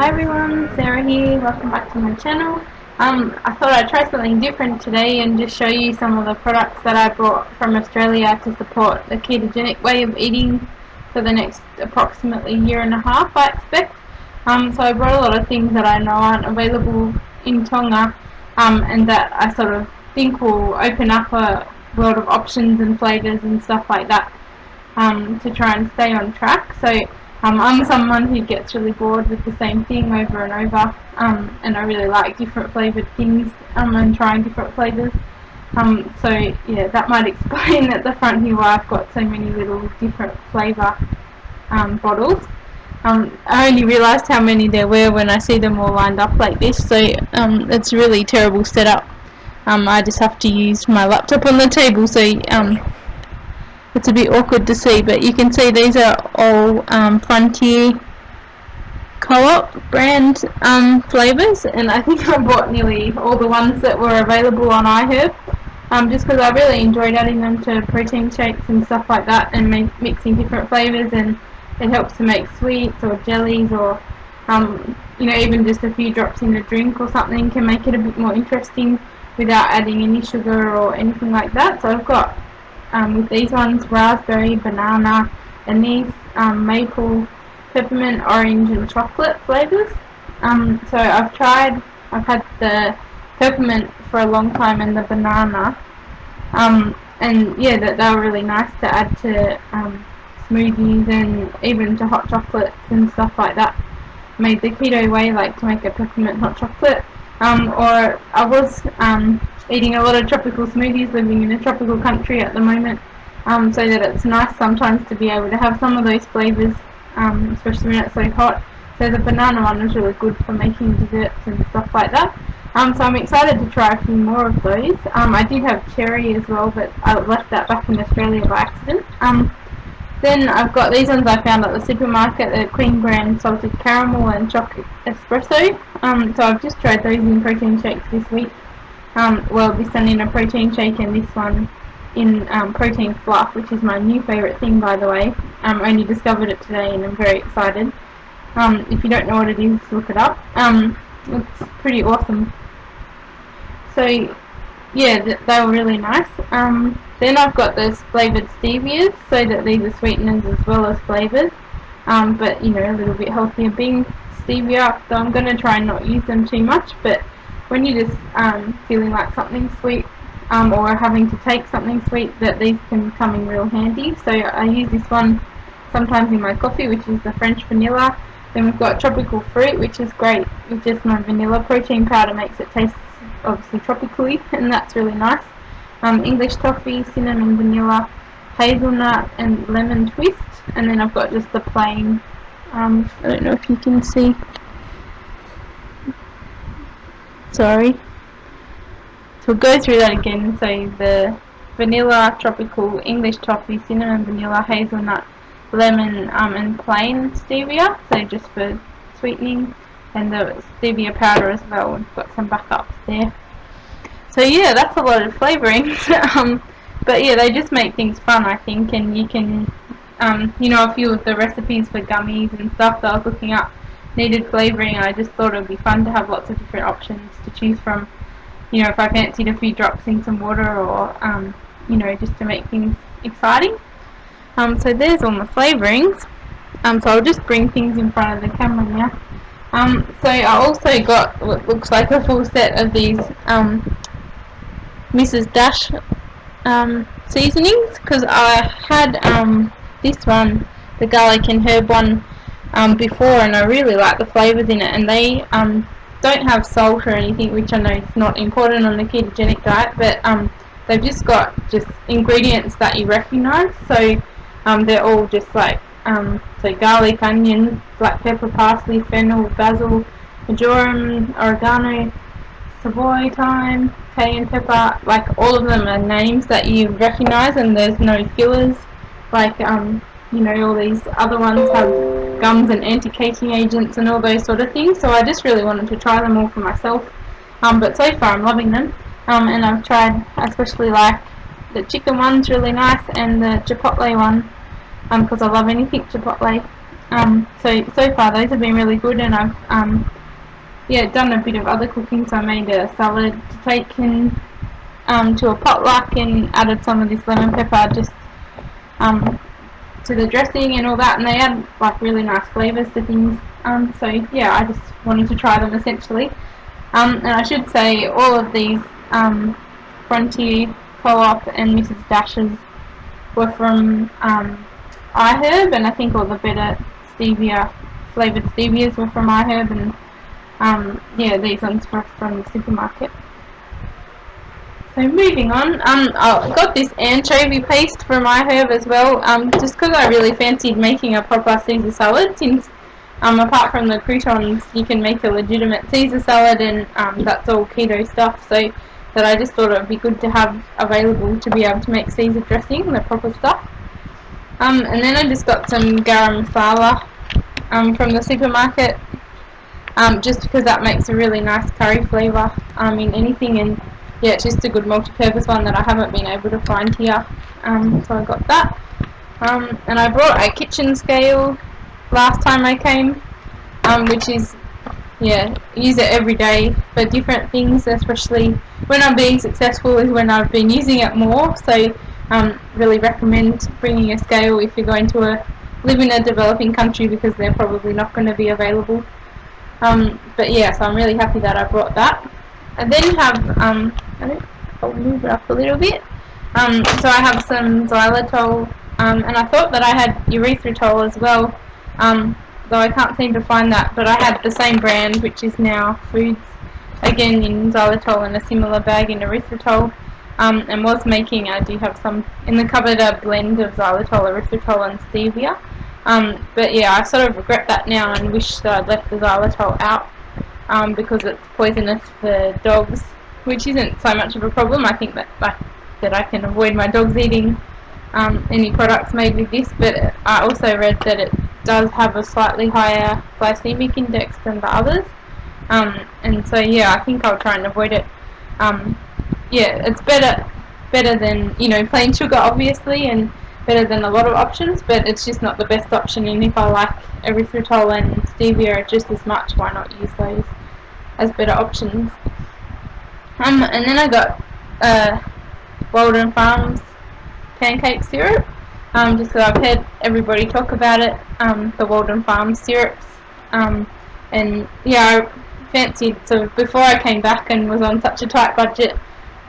Hi everyone, Sarah here, welcome back to my channel. I thought I'd try something different today and just show you some of the products that I brought from Australia to support the ketogenic way of eating for the next approximately year and a half, I expect. So I brought a lot of things that I know aren't available in Tonga and that I sort of think will open up a world of options and flavours and stuff like that to try and stay on track. So I'm someone who gets really bored with the same thing over and over, and I really like different flavoured things and trying different flavours. So yeah, that might explain at the front here why I've got so many little different flavour bottles. I only realised how many there were when I see them all lined up like this, so it's a really terrible setup. I just have to use my laptop on the table, so it's a bit awkward to see, but you can see these are all Frontier Co-op brand flavours, and I think I bought nearly all the ones that were available on iHerb, just because I really enjoyed adding them to protein shakes and stuff like that, and mixing different flavours, and it helps to make sweets or jellies, or even just a few drops in a drink or something can make it a bit more interesting without adding any sugar or anything like that. So I've got with these ones raspberry, banana, and these maple, peppermint, orange and chocolate flavours. So I've had the peppermint for a long time and the banana, and yeah, they were really nice to add to smoothies and even to hot chocolates and stuff like that. Made the keto way, like to make a peppermint hot chocolate, or I was eating a lot of tropical smoothies, living in a tropical country at the moment, so that it's nice sometimes to be able to have some of those flavours, especially when it's so hot. So the banana one was really good for making desserts and stuff like that. So I'm excited to try a few more of those. I did have cherry as well, but I left that back in Australia by accident. Then I've got these ones I found at the supermarket, the Queen brand salted caramel and choc espresso. So I've just tried those in protein shakes this week. Well, this one in a protein shake and this one in protein fluff, which is my new favourite thing, by the way. I only discovered it today and I'm very excited. If you don't know what it is, look it up. It's pretty awesome. So yeah, they were really nice. Then I've got those flavoured stevias, so that these are sweeteners as well as flavours, but a little bit healthier being stevia, so I'm going to try and not use them too much. But when you're just feeling like something sweet, or having to take something sweet, that these can come in real handy. So I use this one sometimes in my coffee, which is the French vanilla. Then we've got tropical fruit, which is great with just my vanilla protein powder, makes it taste obviously tropically, and that's really nice. English toffee, cinnamon, vanilla, hazelnut and lemon twist, and then I've got just the plain, I don't know if you can see, sorry, so we'll go through that again. So the vanilla, tropical, English toffee, cinnamon, vanilla, hazelnut, lemon and plain stevia, so just for sweetening, and the stevia powder as well. We've got some backups there. So yeah, that's a lot of flavourings, but yeah, they just make things fun, I think, and you can, a few of the recipes for gummies and stuff that I was looking up needed flavouring, and I just thought it would be fun to have lots of different options to choose from, if I fancied a few drops in some water, or, just to make things exciting. So there's all my flavourings. So I'll just bring things in front of the camera now. So I also got what looks like a full set of these Mrs. Dash seasonings, because I had this one, the garlic and herb one, before, and I really like the flavours in it, and they don't have salt or anything, which I know is not important on the ketogenic diet, but they've just got ingredients that you recognise. So they're all just like so garlic, onion, black pepper, parsley, fennel, basil, marjoram, oregano, savoy thyme, cayenne pepper. Like, all of them are names that you recognise, and there's no fillers like all these other ones have gums and anti-caking agents and all those sort of things. So I just really wanted to try them all for myself, but so far I'm loving them. And I've tried, I especially like the chicken one's really nice, and the chipotle one, because I love anything chipotle. So far those have been really good, and I've done a bit of other cooking. So I made a salad to take in to a potluck and added some of this lemon pepper just to the dressing and all that, and they add like really nice flavours to things. So yeah, I just wanted to try them essentially. And I should say all of these Frontier, Co-op and Mrs. Dash's were from iHerb, and I think all the better stevia flavoured stevias were from iHerb, and these ones were from the supermarket. So moving on, I got this anchovy paste from iHerb as well, just because I really fancied making a proper Caesar salad, since apart from the croutons you can make a legitimate Caesar salad, and that's all keto stuff, so that I just thought it would be good to have available to be able to make Caesar dressing, the proper stuff. And then I just got some garam masala from the supermarket, just because that makes a really nice curry flavour in anything, and yeah, it's just a good multi-purpose one that I haven't been able to find here, so I got that. And I brought a kitchen scale last time I came, which is, use it every day for different things, especially when I'm being successful is when I've been using it more, so really recommend bringing a scale if you're going to live in a developing country, because they're probably not going to be available. But yeah, so I'm really happy that I brought that. I then have, I'll move it up a little bit, so I have some xylitol, and I thought that I had erythritol as well, though I can't seem to find that, but I had the same brand, which is Now Foods, again in xylitol and a similar bag in erythritol, and was making, I do have some in the cupboard, a blend of xylitol, erythritol and stevia, but yeah, I sort of regret that now and wish that I'd left the xylitol out, because it's poisonous for dogs, which isn't so much of a problem. I think that I can avoid my dogs eating any products made with this, but I also read that it does have a slightly higher glycemic index than the others, and so yeah, I think I'll try and avoid it. It's better than plain sugar, obviously, and better than a lot of options, but it's just not the best option, and if I like erythritol and stevia just as much, why not use those as better options. And then I got Walden Farms pancake syrup, just because I've heard everybody talk about it, the Walden Farms syrups, and yeah, I fancied, so before I came back and was on such a tight budget,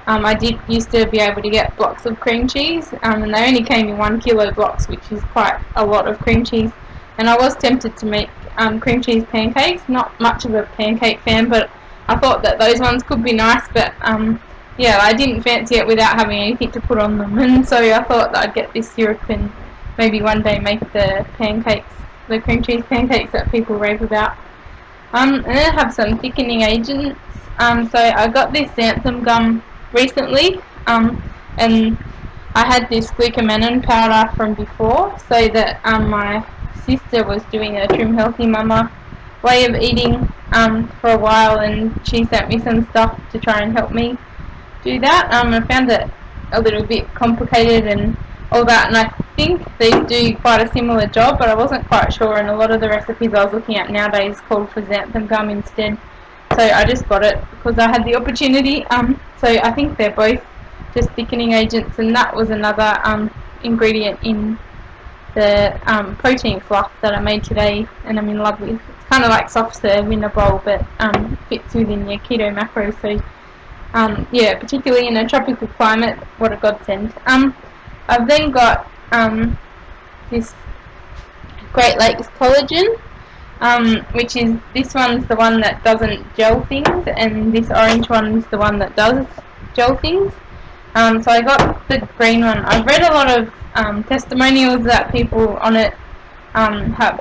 I did used to be able to get blocks of cream cheese, and they only came in 1 kilo blocks, which is quite a lot of cream cheese, and I was tempted to make cream cheese pancakes. Not much of a pancake fan, but I thought that those ones could be nice, but I didn't fancy it without having anything to put on them, and so I thought that I'd get this syrup and maybe one day make the pancakes, the cream cheese pancakes that people rave about. And then I have some thickening agents, so I got this Xantham Gum recently, and I had this glucomannan powder from before, so that my sister was doing a Trim Healthy Mama way of eating for a while, and she sent me some stuff to try and help me do that. I found it a little bit complicated and all that, and I think these do quite a similar job, but I wasn't quite sure, and a lot of the recipes I was looking at nowadays called for Xantham Gum instead, so I just got it because I had the opportunity. So I think they're both just thickening agents, and that was another ingredient in the protein fluff that I made today, and I'm in love with. It's kind of like soft serve in a bowl, but fits within your keto macros, so particularly in a tropical climate, what a godsend. I've then got this Great Lakes collagen, which is, this one's the one that doesn't gel things, and this orange one is the one that does gel things. So I got the green one. I've read a lot of testimonials that people on it have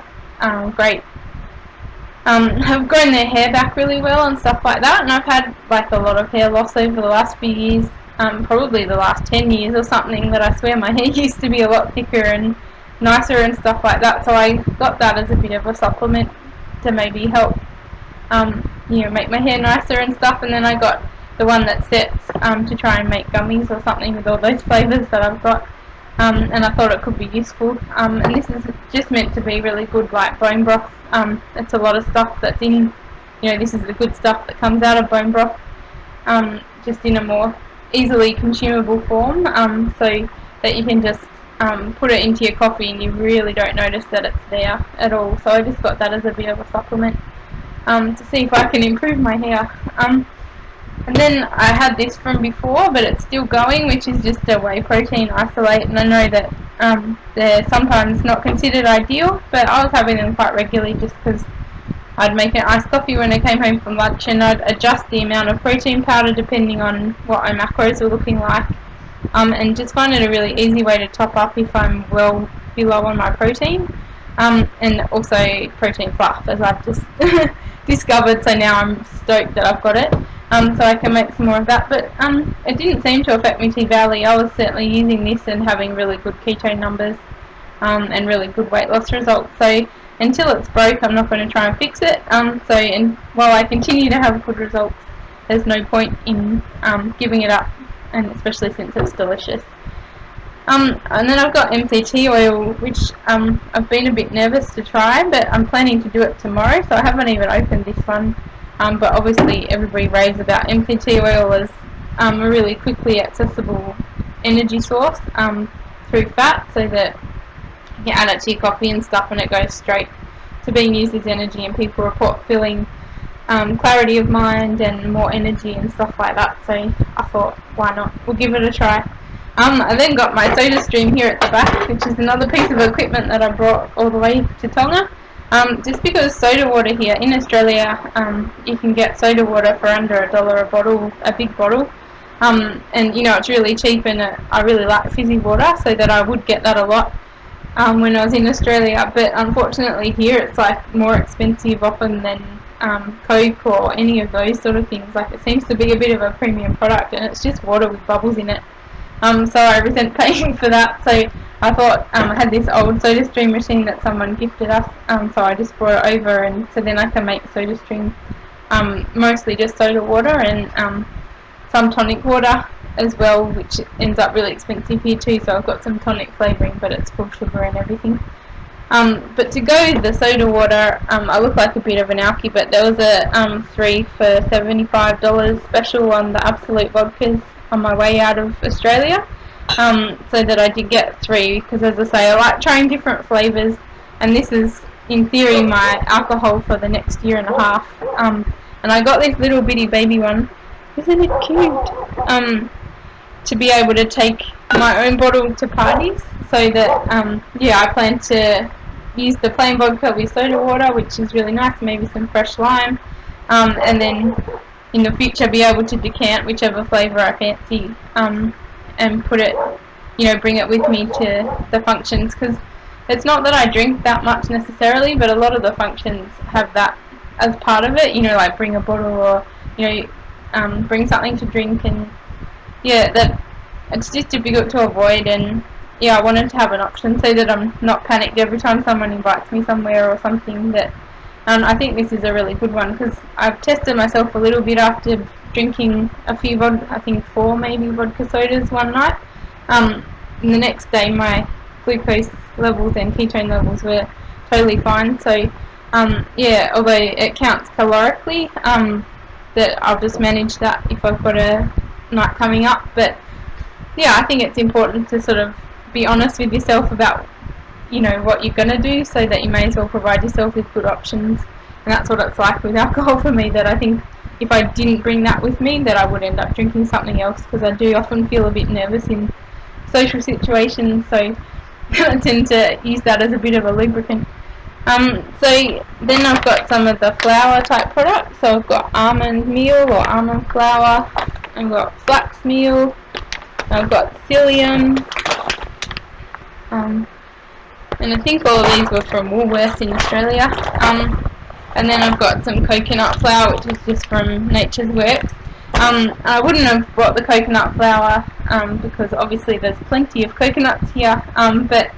grown their hair back really well and stuff like that, and I've had like a lot of hair loss over the last few years, probably the last 10 years or something, that I swear my hair used to be a lot thicker and nicer and stuff like that, so I got that as a bit of a supplement to maybe help make my hair nicer and stuff. And then I got the one that sets to try and make gummies or something with all those flavours that I've got. and I thought it could be useful. And this is just meant to be really good, like bone broth. It's a lot of stuff that's in, this is the good stuff that comes out of bone broth, just in a more easily consumable form, so that you can just put it into your coffee and you really don't notice that it's there at all. So I just got that as a bit of a supplement to see if I can improve my hair. And then I had this from before, but it's still going, which is just a whey protein isolate, and I know that they're sometimes not considered ideal, but I was having them quite regularly just because I'd make an iced coffee when I came home from lunch, and I'd adjust the amount of protein powder depending on what my macros were looking like, and just find it a really easy way to top up if I'm well below on my protein, and also protein fluff, as I've just discovered, so now I'm stoked that I've got it. So I can make some more of that, but it didn't seem to affect me too badly. I was certainly using this and having really good ketone numbers, and really good weight loss results. So until it's broke, I'm not going to try and fix it. And while I continue to have good results, there's no point in giving it up, and especially since it's delicious. And then I've got MCT oil, which I've been a bit nervous to try, but I'm planning to do it tomorrow, so I haven't even opened this one. But obviously everybody raves about MCT oil as a really quickly accessible energy source through fat, so that you can add it to your coffee and stuff and it goes straight to being used as energy, and people report feeling clarity of mind and more energy and stuff like that. So I thought, why not? We'll give it a try. I then got my soda stream here at the back, which is another piece of equipment that I brought all the way to Tonga. Just because soda water here in Australia, you can get soda water for under $1 a bottle, a big bottle, and it's really cheap, and I really like fizzy water, so that I would get that a lot when I was in Australia. But unfortunately here it's like more expensive often than Coke or any of those sort of things. Like, it seems to be a bit of a premium product, and it's just water with bubbles in it. So I resent paying for that. So I thought I had this old soda stream machine that someone gifted us, so I just brought it over, and so then I can make soda stream, mostly just soda water and some tonic water as well, which ends up really expensive here too. So I've got some tonic flavouring, but it's full sugar and everything. But to go with the soda water, I look like a bit of an alky, but there was a 3 for $75 special on the Absolute vodkas on my way out of Australia, so that I did get 3, because as I say, I like trying different flavours, and this is in theory my alcohol for the next year and a half, and I got this little bitty baby one, isn't it cute, to be able to take my own bottle to parties, so that I plan to use the plain vodka with soda water, which is really nice, maybe some fresh lime, and then in the future be able to decant whichever flavour I fancy, and put it, bring it with me to the functions, because it's not that I drink that much necessarily, but a lot of the functions have that as part of it, like bring a bottle, or bring something to drink, and that it's just difficult to avoid, and I wanted to have an option so that I'm not panicked every time someone invites me somewhere or something. That I think this is a really good one, because I've tested myself a little bit after drinking a few I think 4 maybe vodka sodas one night. And the next day my glucose levels and ketone levels were totally fine. So although it counts calorically, that I'll just manage that if I've got a night coming up. But I think it's important to sort of be honest with yourself about what you're going to do, so that you may as well provide yourself with good options. And that's what it's like with alcohol for me, that I think if I didn't bring that with me, that I would end up drinking something else, because I do often feel a bit nervous in social situations, so I tend to use that as a bit of a lubricant. So then I've got some of the flour type products. So I've got almond meal or almond flour, I've got flax meal, I've got psyllium, and I think all of these were from Woolworths in Australia. And then I've got some coconut flour, which is just from Nature's Works. I wouldn't have brought the coconut flour because obviously there's plenty of coconuts here, but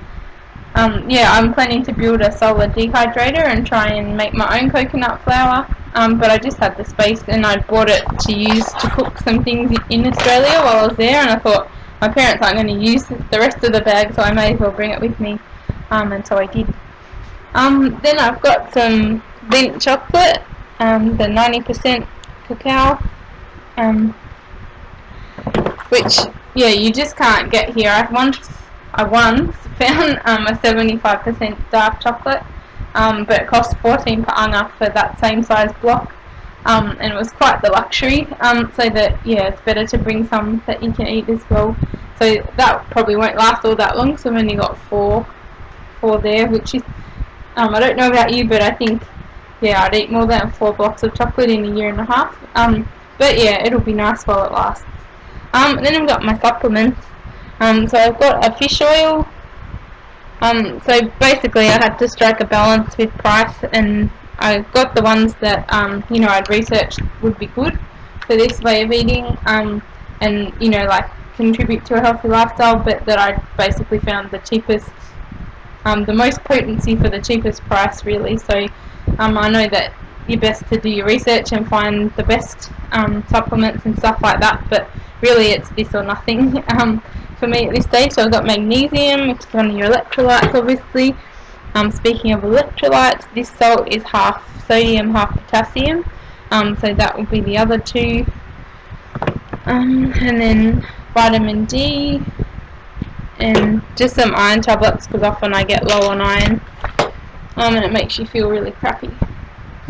I'm planning to build a solar dehydrator and try and make my own coconut flour, but I just had the space, and I bought it to use to cook some things in Australia while I was there, and I thought my parents aren't going to use the rest of the bag, so I may as well bring it with me, and so I did. Then I've got some Lindt chocolate, the 90% cacao, which, yeah, you just can't get here. I once found a 75% dark chocolate, but it cost 14 pa'anga for that same size block, and it was quite the luxury, so that, yeah, it's better to bring some that you can eat as well. So that probably won't last all that long, so I've only got four there, which is, I don't know about you, but I think, yeah, I'd eat more than 4 blocks of chocolate in a year and a half, but yeah, it'll be nice while it lasts. And then I've got my supplements. So I've got a fish oil. So basically I had to strike a balance with price, and I got the ones that I'd researched would be good for this way of eating, and like contribute to a healthy lifestyle, but that I basically found the cheapest, the most potency for the cheapest price, really. So I know that you're best to do your research and find the best supplements and stuff like that, but really it's this or nothing for me at this stage. So I've got magnesium, which is one of your electrolytes, obviously. Speaking of electrolytes, this salt is half sodium, half potassium, so that will be the other two. And then vitamin D, and just some iron tablets, because often I get low on iron, and it makes you feel really crappy.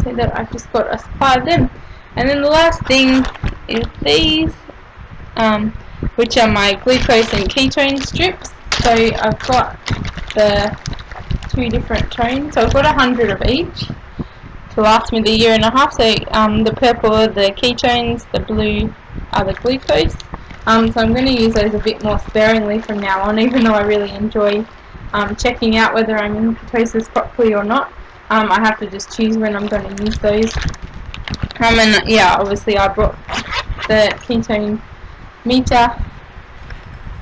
So that I've just got a supply of them. And then the last thing is these, which are my glucose and ketone strips. So I've got the 2 different tones. So I've got 100 of each to last me the year and a half. So the purple are the ketones, the blue are the glucose. So I'm going to use those a bit more sparingly from now on, even though I really enjoy checking out whether I'm in ketosis properly or not. I have to just choose when I'm going to use those. And yeah, obviously I brought the ketone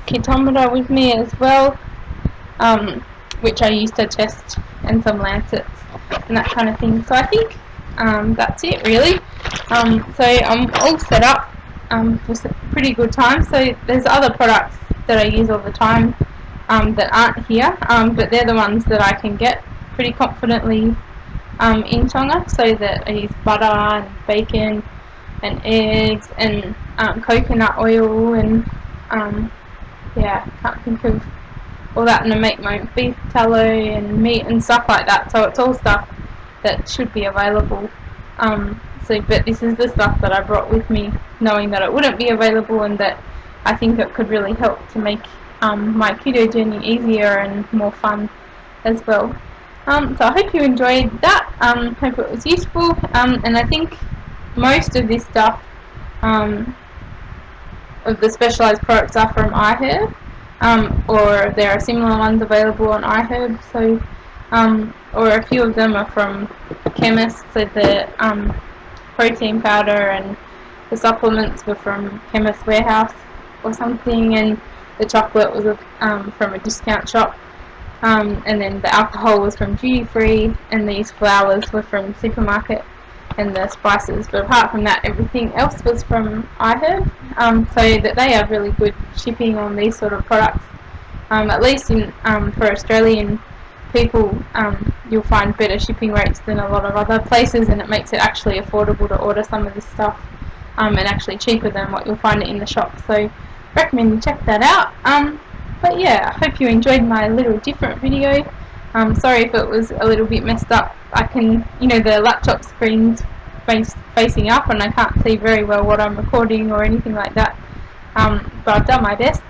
ketometer with me as well, which I used to test, and some lancets and that kind of thing. So I think that's it, really. So I'm all set up for a pretty good time. So there's other products that I use all the time that aren't here, but they're the ones that I can get pretty confidently in Tonga. So that I use butter and bacon and eggs and coconut oil, and yeah, can't think of all that, and I make my own beef tallow and meat and stuff like that. So it's all stuff that should be available. But this is the stuff that I brought with me, knowing that it wouldn't be available, and that I think it could really help to make my keto journey easier and more fun as well. So I hope you enjoyed that. Hope it was useful. And I think most of this stuff, of the specialised products, are from iHerb, or there are similar ones available on iHerb. So, or a few of them are from chemists. So the protein powder and the supplements were from Chemist Warehouse or something, and the chocolate was from a discount shop. And then the alcohol was from duty free, and these flowers were from supermarket, and the spices. But apart from that, everything else was from iHerb. So that they have really good shipping on these sort of products. At least for Australian people, you'll find better shipping rates than a lot of other places, and it makes it actually affordable to order some of this stuff, and actually cheaper than what you'll find it in the shop. So recommend you check that out. But yeah, I hope you enjoyed my little different video. Sorry if it was a little bit messed up. I can, the laptop screen's facing up, and I can't see very well what I'm recording or anything like that. But I've done my best.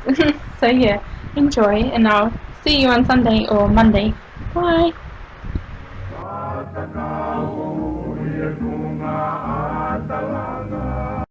So yeah, enjoy, and I'll see you on Sunday or Monday. Bye.